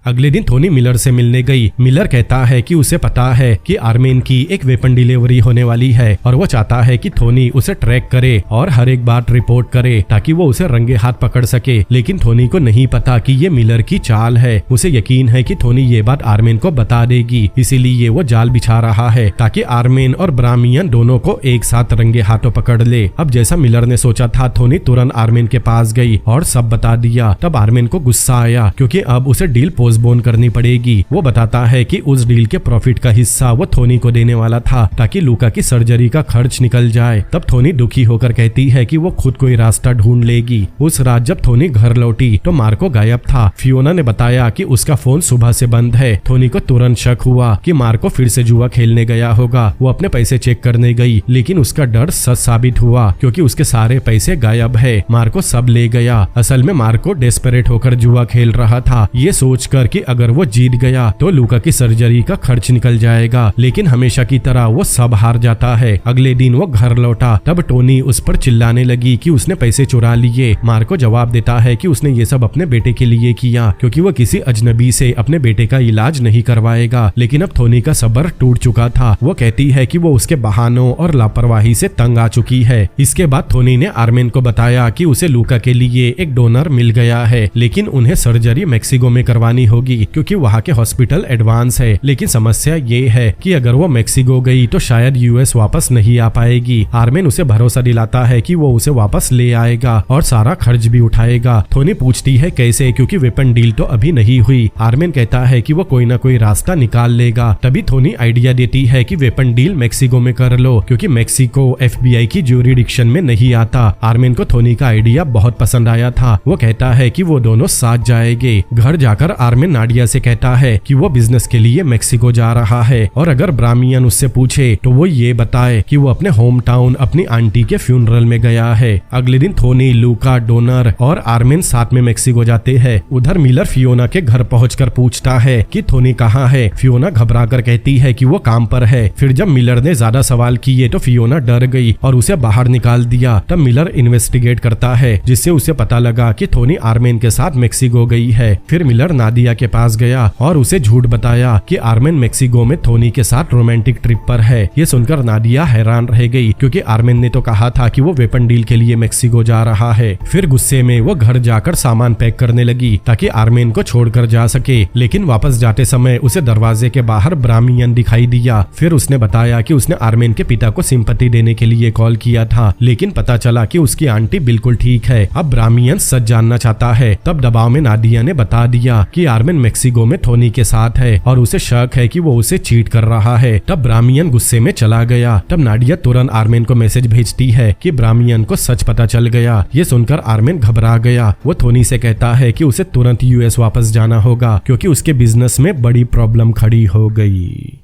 अगले दिन थोनी मिलर से मिलने गई। मिलर कहता है कि उसे पता है कि आर्मेन की एक वेपन डिलीवरी होने वाली है और वो चाहता है कि थोनी उसे ट्रैक करे और हर एक बात रिपोर्ट करे ताकि वो उसे रंगे हाथ पकड़ सके। लेकिन थोनी को नहीं पता कि ये मिलर की चाल है। उसे यकीन है कि थोनी ये बात आर्मेन को बता देगी, इसीलिए वो जाल बिछा रहा है ताकि आर्मेन और ब्राह्मियन दोनों को एक साथ रंगे हाथों पकड़ ले। अब जैसा मिलर ने सोचा था थोनी तुरंत आर्मेन के पास गई और सब बता दिया। तब आर्मेन को गुस्सा आया क्योंकि अब उसे डील पोस्टपोन करनी पड़ेगी। वो बताता है कि उस डील के प्रॉफिट का हिस्सा वो थोनी को देने वाला था ताकि लूका की सर्जरी का खर्च निकल जाए। तब थोनी दुखी होकर कहती है कि वो खुद कोई रास्ता ढूंढ लेगी। उस रात जब थोनी घर लौटी तो मार्को गायब था। फियोना ने बताया कि उसका फोन सुबह से बंद है। थोनी को तुरंत शक हुआ कि मार्को फिर से जुआ खेलने गया होगा। वो अपने पैसे चेक करने गई लेकिन उसका डर सच साबित हुआ क्योंकि उसके सारे पैसे गायब है। मार्को सब ले गया। असल में मार्को डेस्परेट होकर जुआ खेल रहा था। ये सोचकर कहकर कि अगर वो जीत गया तो लूका की सर्जरी का खर्च निकल जाएगा, लेकिन हमेशा की तरह वो सब हार जाता है। अगले दिन वो घर लौटा तब टोनी उस पर चिल्लाने लगी कि उसने पैसे चुरा लिए। मार्को जवाब देता है कि उसने ये सब अपने बेटे के लिए किया क्योंकि वो किसी अजनबी से अपने बेटे का इलाज नहीं करवाएगा। लेकिन अब टोनी का सब्र टूट चुका था। वो कहती है कि वो उसके बहानों और लापरवाही से तंग आ चुकी है। इसके बाद टोनी ने आर्मेन को बताया कि उसे लूका के लिए एक डोनर मिल गया है, लेकिन उन्हें सर्जरी मेक्सिको में करवानी होगी क्योंकि वहाँ के हॉस्पिटल एडवांस है। लेकिन समस्या ये है कि अगर वो मेक्सिको गई तो शायद यूएस वापस नहीं आ पाएगी। आर्मेन उसे भरोसा दिलाता है कि वो उसे वापस ले आएगा और सारा खर्च भी उठाएगा। टोनी पूछती है कैसे, क्योंकि वेपन डील तो अभी नहीं हुई। आर्मेन कहता है कि वो कोई ना कोई रास्ता निकाल लेगा। तभी टोनी आइडिया देती है कि वेपन डील मेक्सिको में कर लो क्योंकि मेक्सिको FBI की ज्यूरिडिक्शन में नहीं आता। आर्मेन को टोनी का आइडिया बहुत पसंद आया था। वो कहता है कि वो दोनों साथ जाएंगे। घर जाकर आर्मेन नाडिया से कहता है कि वो बिजनेस के लिए मेक्सिको जा रहा है और अगर ब्राह्मियन उससे पूछे तो वो ये बताए कि वो अपने होम टाउन अपनी आंटी के फ्यूनरल में गया है। अगले दिन टोनी, लूका, डोनर और आर्मेन साथ में मेक्सिको जाते हैं। उधर मिलर फियोना के घर पहुंचकर पूछता है कि टोनी कहाँ है। फियोना घबराकर कहती है कि वो काम पर है। फिर जब मिलर ने ज्यादा सवाल किए तो फियोना डर गई और उसे बाहर निकाल दिया। तब मिलर इन्वेस्टिगेट करता है जिससे उसे पता लगा कि टोनी आर्मेन के साथ मेक्सिको गई है। फिर मिलर नादिया के पास गया और उसे झूठ बताया कि आर्मेन मेक्सिको में टोनी के साथ रोमांटिक ट्रिप पर है। ये सुनकर नादिया हैरान रह गई क्योंकि आर्मेन ने तो कहा था कि वो वेपन डील के लिए मेक्सिको जा रहा है। फिर गुस्से में वो घर जाकर सामान पैक करने लगी ताकि आर्मेन को छोड़कर जा सके। लेकिन वापस जाते समय उसे दरवाजे के बाहर ब्राह्मियन दिखाई दिया। फिर उसने बताया कि उसने आर्मेन के पिता को सिंपैथी देने के लिए कॉल किया था, लेकिन पता चला कि उसकी आंटी बिल्कुल ठीक है। अब ब्राह्मियन सच जानना चाहता है। तब दबाव में नादिया ने बता दिया कि आर्मेन मेक्सिको में टोनी के साथ है और उसे शक है कि वो उसे चीट कर रहा है। तब ब्राह्मियन गुस्से में चला गया। तब नाडिया तुरंत आर्मेन को मैसेज भेजती है कि ब्राह्मियन को सच पता चल गया। ये सुनकर आर्मेन घबरा गया। वो टोनी से कहता है कि उसे तुरंत यूएस वापस जाना होगा क्योंकि उसके बिजनेस में बड़ी प्रॉब्लम खड़ी हो गई।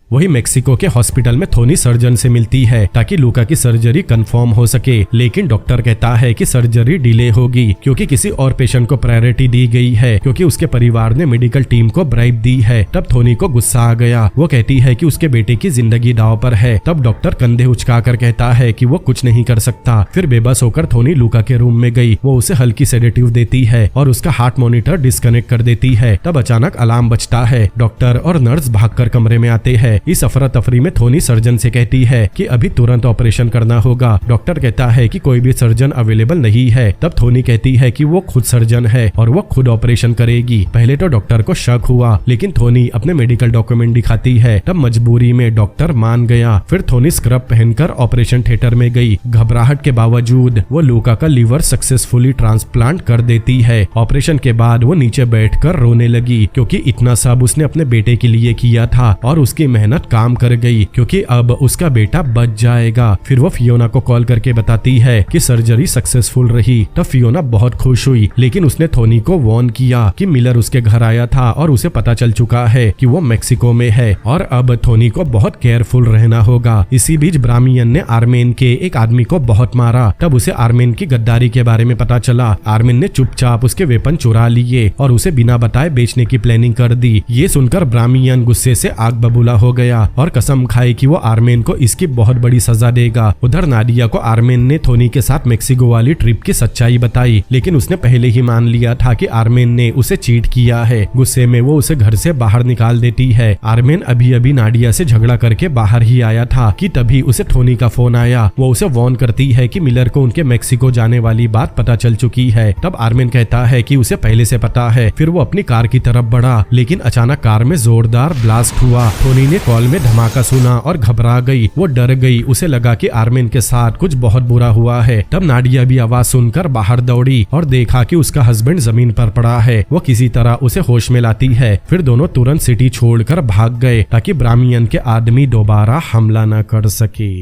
वही मेक्सिको के हॉस्पिटल में टोनी सर्जन से मिलती है ताकि लूका की सर्जरी कंफर्म हो सके, लेकिन डॉक्टर कहता है कि सर्जरी डिले होगी क्योंकि किसी और पेशेंट को प्रायोरिटी दी गई है क्योंकि उसके परिवार ने मेडिकल टीम को ब्राइब दी है। तब टोनी को गुस्सा आ गया। वो कहती है कि उसके बेटे की जिंदगी दांव पर है। तब डॉक्टर कंधे उचकाकर कहता है कि वो कुछ नहीं कर सकता। फिर बेबस होकर टोनी लूका के रूम में गई। वो उसे हल्की सेडेटिव देती है और उसका हार्ट मॉनिटर डिस्कनेक्ट कर देती है। तब अचानक अलार्म बजता है। डॉक्टर और नर्स भागकर कमरे में आते हैं। इस अफरा तफरी में टोनी सर्जन से कहती है कि अभी तुरंत ऑपरेशन करना होगा। डॉक्टर कहता है कि कोई भी सर्जन अवेलेबल नहीं है। तब टोनी कहती है कि वो खुद सर्जन है और वो खुद ऑपरेशन करेगी। पहले तो डॉक्टर को शक हुआ, लेकिन टोनी अपने मेडिकल डॉक्यूमेंट दिखाती है। तब मजबूरी में डॉक्टर मान गया। फिर टोनी स्क्रब पहनकर ऑपरेशन थिएटर में गई। घबराहट के बावजूद वो लूका का लीवर सक्सेसफुली ट्रांसप्लांट कर देती है। ऑपरेशन के बाद वो नीचे बैठकर रोने लगी क्योंकि इतना सब उसने अपने बेटे के लिए किया था और उसकी मेहनत काम कर गई क्योंकि अब उसका बेटा बच जाएगा। फिर वो फियोना को कॉल करके बताती है कि सर्जरी सक्सेसफुल रही। तब फियोना बहुत खुश हुई, लेकिन उसने टोनी को वार्न किया कि मिलर उसके घर आया था और उसे पता चल चुका है कि वो मेक्सिको में है और अब टोनी को बहुत केयरफुल रहना होगा। इसी बीच ब्राह्मियन ने आर्मेन के एक आदमी को बहुत मारा। तब उसे आर्मेन की गद्दारी के बारे में पता चला। आर्मेन ने चुपचाप उसके वेपन चुरा लिए और उसे बिना बताए बेचने की प्लानिंग कर दी। ये सुनकर ब्राह्मियन गुस्से से आग बबूला हो गया और कसम खाई कि वो आर्मेन को इसकी बहुत बड़ी सजा देगा। उधर नाडिया को आर्मेन ने टोनी के साथ मेक्सिको वाली ट्रिप की सच्चाई बताई, लेकिन उसने पहले ही मान लिया था कि आर्मेन ने उसे चीट किया है। गुस्से में वो उसे घर से बाहर निकाल देती है। आर्मेन अभी अभी नाडिया से झगड़ा करके बाहर ही आया था कि तभी उसे टोनी का फोन आया। वो उसे वार्न करती है कि मिलर को उनके मेक्सिको जाने वाली बात पता चल चुकी है। तब आर्मेन कहता है कि उसे पहले से पता है। फिर वो अपनी कार की तरफ बढ़ा, लेकिन अचानक कार में जोरदार ब्लास्ट हुआ। टोनी ने कॉल में धमाका सुना और घबरा गई। वो डर गई। उसे लगा कि आर्मेन के साथ कुछ बहुत बुरा हुआ है। तब नाडिया भी आवाज सुनकर बाहर दौड़ी और देखा कि उसका हस्बैंड जमीन पर पड़ा है। वो किसी तरह उसे होश में लाती है। फिर दोनों तुरंत सिटी छोड़कर भाग गए ताकि ब्राह्मियन के आदमी दोबारा हमला न कर सके।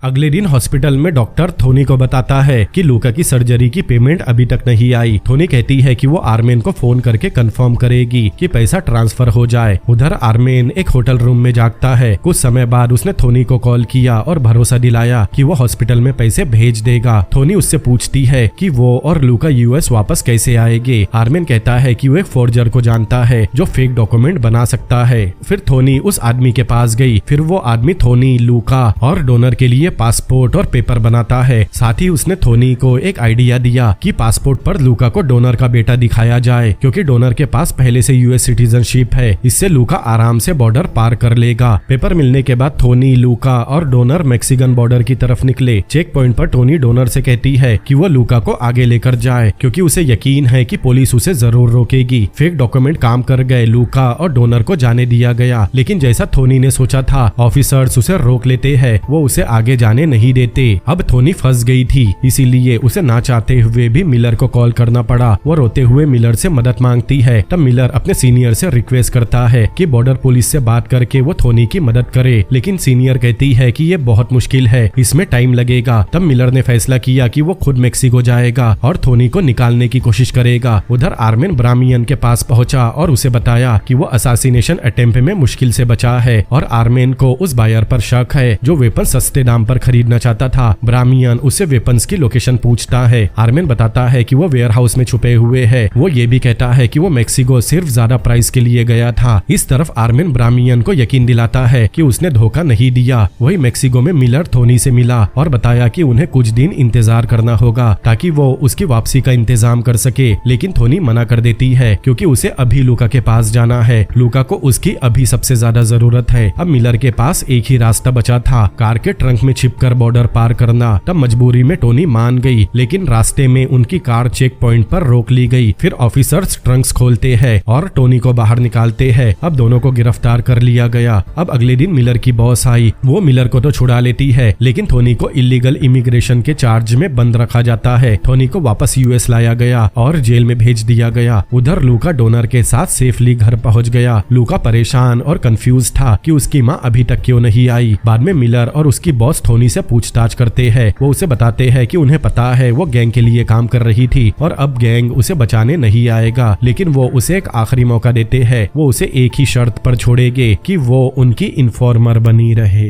अगले दिन हॉस्पिटल में डॉक्टर थोनी को बताता है कि लूका की सर्जरी की पेमेंट अभी तक नहीं आई। थोनी कहती है कि वो आर्मेन को फोन करके कंफर्म करेगी कि पैसा ट्रांसफर हो जाए। उधर आर्मेन एक होटल रूम में जागता है। कुछ समय बाद उसने थोनी को कॉल किया और भरोसा दिलाया कि वो हॉस्पिटल में पैसे भेज देगा। थोनी उससे पूछती है कि वो और लूका यूएस वापस कैसे आएंगे। आर्मेन कहता है कि वो एक फोर्जर को जानता है जो फेक डॉक्यूमेंट बना सकता है। फिर थोनी उस आदमी के पास गई। फिर वो आदमी थोनी, लूका और डोनर के लिए पासपोर्ट और पेपर बनाता है। साथ ही उसने थोनी को एक आइडिया दिया कि पासपोर्ट पर लूका को डोनर का बेटा दिखाया जाए, क्योंकि डोनर के पास पहले से यूएस सिटीजनशिप है। इससे लूका आराम से बॉर्डर पार कर लेगा। पेपर मिलने के बाद थोनी, लूका और डोनर मैक्सिकन बॉर्डर की तरफ निकले। चेक पॉइंट पर टोनी डोनर से कहती है कि वो लूका को आगे लेकर जाए, क्योंकि उसे यकीन है कि पुलिस उसे जरूर रोकेगी। फेक डॉक्यूमेंट काम कर गए। लूका और डोनर को जाने दिया गया, लेकिन जैसा थोनी ने सोचा था, ऑफिसर्स उसे रोक लेते हैं। वो उसे आगे जाने नहीं देते। अब थोनी फंस गई थी, इसीलिए उसे ना चाहते हुए भी मिलर को कॉल करना पड़ा। वो रोते हुए मिलर से मदद मांगती है। तब मिलर अपने सीनियर से रिक्वेस्ट करता है कि बॉर्डर पुलिस से बात करके वो थोनी की मदद करे, लेकिन सीनियर कहती है कि ये बहुत मुश्किल है, इसमें टाइम लगेगा। तब मिलर ने फैसला किया कि वो खुद मेक्सिको जाएगा और थोनी को निकालने की कोशिश करेगा। उधर आर्मेन ब्रामियन के पास पहुंचा और उसे बताया कि वो असासिनेशन अटेम्प्ट में मुश्किल से बचा है और आर्मेन को उस बायर पर शक है जो वेपन सस्ते दाम पर खरीदना चाहता था। ब्रामियन उससे वेपन्स की लोकेशन पूछता है। आर्मेन बताता है कि वो वेयर हाउस में छुपे हुए है। वो ये भी कहता है कि वो मेक्सिको सिर्फ ज्यादा प्राइस के लिए गया था। इस तरफ आर्मेन ब्रामियन को यकीन दिलाता है कि उसने धोखा नहीं दिया। वही मेक्सिको में मिलर थोनी से मिला और बताया कि उन्हें कुछ दिन इंतजार करना होगा ताकि वो उसकी वापसी का इंतजाम कर सके, लेकिन थोनी मना कर देती है क्योंकि उसे अभी लूका के पास जाना है। लूका को उसकी अभी सबसे ज्यादा जरूरत है। अब मिलर के पास एक ही रास्ता बचा था, कार के ट्रंक में छिपकर बॉर्डर पार करना। तब मजबूरी में टोनी मान गई, लेकिन रास्ते में उनकी कार चेक पॉइंट पर रोक ली गई। फिर ऑफिसर्स ट्रंक्स खोलते हैं और टोनी को बाहर निकालते हैं। अब दोनों को गिरफ्तार कर लिया गया। अब अगले दिन मिलर की बॉस आई। वो मिलर को तो छुड़ा लेती है, लेकिन थोनी को इलीगल इमिग्रेशन के चार्ज में बंद रखा जाता है। थोनी को वापस यूएस लाया गया और जेल में भेज दिया गया। उधर लूका डोनर के साथ सेफली घर पहुंच गया। लूका परेशान और कंफ्यूज था कि उसकी माँ अभी तक क्यों नहीं आई। बाद में मिलर और उसकी बॉस थोनी से पूछताछ करते हैं। वो उसे बताते हैं कि उन्हें पता है वो गैंग के लिए काम कर रही थी और अब गैंग उसे बचाने नहीं आएगा, लेकिन वो उसे एक आखिरी मौका देते हैं। वो उसे एक ही शर्त पर छोड़ेंगे कि वो उनकी इन्फॉर्मर बनी रहे।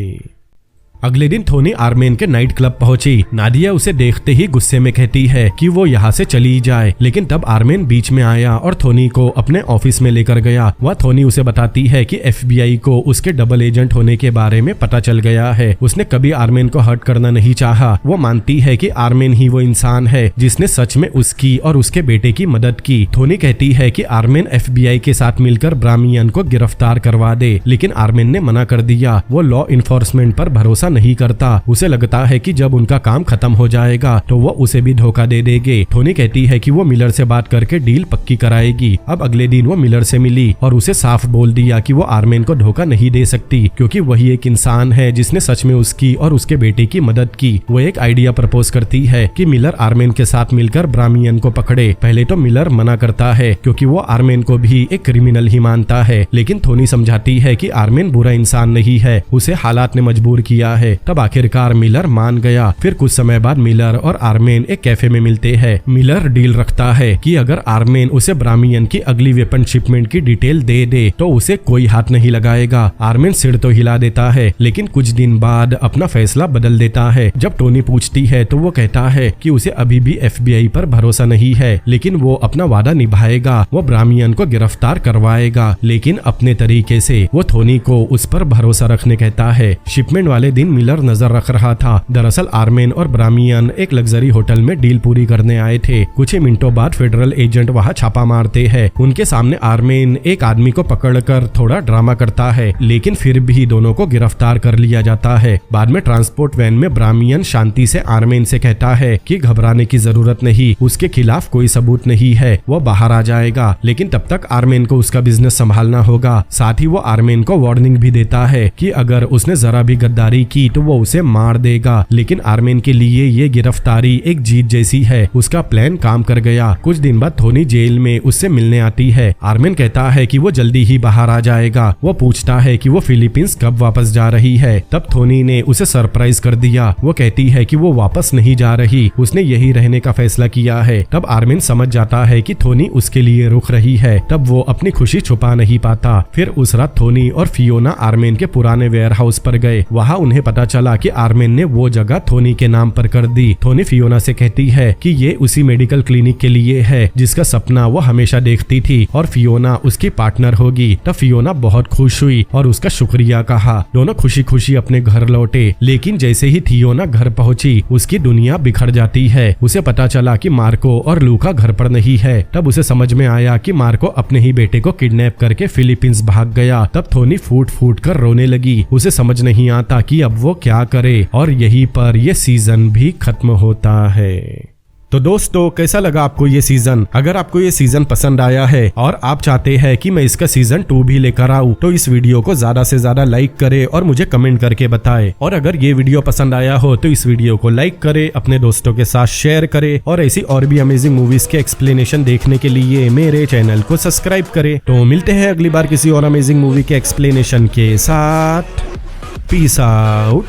अगले दिन थोनी आर्मेन के नाइट क्लब पहुंची। नादिया उसे देखते ही गुस्से में कहती है कि वो यहाँ से चली जाए, लेकिन तब आर्मेन बीच में आया और थोनी को अपने ऑफिस में लेकर गया। वह थोनी उसे बताती है कि एफबीआई को उसके डबल एजेंट होने के बारे में पता चल गया है। उसने कभी आर्मेन को हर्ट करना नहीं चाहा। वो मानती है कि आर्मेन ही वो इंसान है जिसने सच में उसकी और उसके बेटे की मदद की। थोनी कहती है कि आर्मेन एफबीआई के साथ मिलकर ब्रामियन को गिरफ्तार करवा दे, लेकिन आर्मेन ने मना कर दिया। वो लॉ इन्फोर्समेंट पर भरोसा नहीं करता। उसे लगता है कि जब उनका काम खत्म हो जाएगा तो वो उसे भी धोखा दे देंगे। थोनी कहती है कि वो मिलर से बात करके डील पक्की कराएगी। अब अगले दिन वो मिलर से मिली और उसे साफ बोल दिया कि वो आर्मेन को धोखा नहीं दे सकती, क्योंकि वही एक इंसान है जिसने सच में उसकी और उसके बेटे की मदद की। वो एक आइडिया प्रपोज करती है कि मिलर आर्मेन के साथ मिलकर ब्रामियन को पकड़े। पहले तो मिलर मना करता है क्योंकि वो आर्मेन को भी एक क्रिमिनल ही मानता है, लेकिन थोनी समझाती है कि आर्मेन बुरा इंसान नहीं है, उसे हालात ने मजबूर किया है। तब आखिरकार मिलर मान गया। फिर कुछ समय बाद मिलर और आर्मेन एक कैफे में मिलते हैं। मिलर डील रखता है कि अगर आर्मेन उसे ब्रामियन की अगली वेपन शिपमेंट की डिटेल दे दे तो उसे कोई हाथ नहीं लगाएगा। आर्मेन सिर तो हिला देता है, लेकिन कुछ दिन बाद अपना फैसला बदल देता है। जब टोनी पूछती है तो वो कहता है कि उसे अभी भी एफबीआई पर भरोसा नहीं है, लेकिन वो अपना वादा निभाएगा। वो ब्रामियन को गिरफ्तार करवाएगा, लेकिन अपने तरीके से। वो थोनी को उस पर भरोसा रखने कहता है। शिपमेंट वाले दिन मिलर नजर रख रहा था। दरअसल आर्मेन और ब्रामियन एक लग्जरी होटल में डील पूरी करने आए थे। कुछ ही मिनटों बाद फेडरल एजेंट वहां छापा मारते हैं। उनके सामने आर्मेन एक आदमी को पकड़कर थोड़ा ड्रामा करता है, लेकिन फिर भी दोनों को गिरफ्तार कर लिया जाता है। बाद में ट्रांसपोर्ट वैन में ब्रामियन शांति से आर्मेन से कहता है कि घबराने की जरूरत नहीं, उसके खिलाफ कोई सबूत नहीं है, वो बाहर आ जाएगा, लेकिन तब तक आर्मेन को उसका बिजनेस संभालना होगा। साथ ही वो आर्मेन को वार्निंग भी देता है कि अगर उसने जरा भी गद्दारी देखी तो वो उसे मार देगा, लेकिन आर्मिन के लिए ये गिरफ्तारी एक जीत जैसी है। उसका प्लान काम कर गया। कुछ दिन बाद थोनी जेल में उससे मिलने आती है। आर्मिन कहता है कि वो जल्दी ही बाहर आ जाएगा। वो पूछता है कि वो फिलीपींस कब वापस जा रही है। तब थोनी ने उसे सरप्राइज कर दिया। वो कहती है कि वो वापस नहीं जा रही, उसने यही रहने का फैसला किया है। तब आर्मिन समझ जाता है कि थोनी उसके लिए रुक रही है। तब वो अपनी खुशी छुपा नहीं पाता। फिर उस रात थोनी और फियोना आर्मिन के पुराने वेयर हाउस पर गए। वहाँ उन्हें पता चला कि आर्मिन ने वो जगह थोनी के नाम पर कर दी। थोनी फियोना से कहती है कि ये उसी मेडिकल क्लिनिक के लिए है जिसका सपना वो हमेशा देखती थी और फियोना उसकी पार्टनर होगी। तब फियोना बहुत खुश हुई और उसका शुक्रिया कहा। दोनों खुशी खुशी अपने घर लौटे, लेकिन जैसे ही फियोना घर पहुंची उसकी दुनिया बिखर जाती है। उसे पता चला कि मार्को और लूका घर पर नहीं है। तब उसे समझ में आया कि मार्को अपने ही बेटे को किडनैप करके फिलीपींस भाग गया। तब थोनी फूट फूट कर रोने लगी। उसे समझ नहीं आता कि अब वो क्या करे और यहीं पर ये सीजन भी खत्म होता है। तो दोस्तों, कैसा लगा आपको ये सीजन? अगर आपको ये सीजन पसंद आया है और आप चाहते हैं कि मैं इसका सीजन 2 भी लेकर आऊं, तो इस वीडियो को ज्यादा से ज्यादा लाइक करें और मुझे कमेंट करके बताएं। और अगर ये वीडियो पसंद आया हो तो इस वीडियो को लाइक करें, अपने दोस्तों के साथ शेयर करें और ऐसी और भी अमेजिंग मूवीज के एक्सप्लेनेशन देखने के लिए मेरे चैनल को सब्सक्राइब करें। तो मिलते हैं अगली बार किसी और अमेजिंग मूवी के एक्सप्लेनेशन के साथ। Peace out.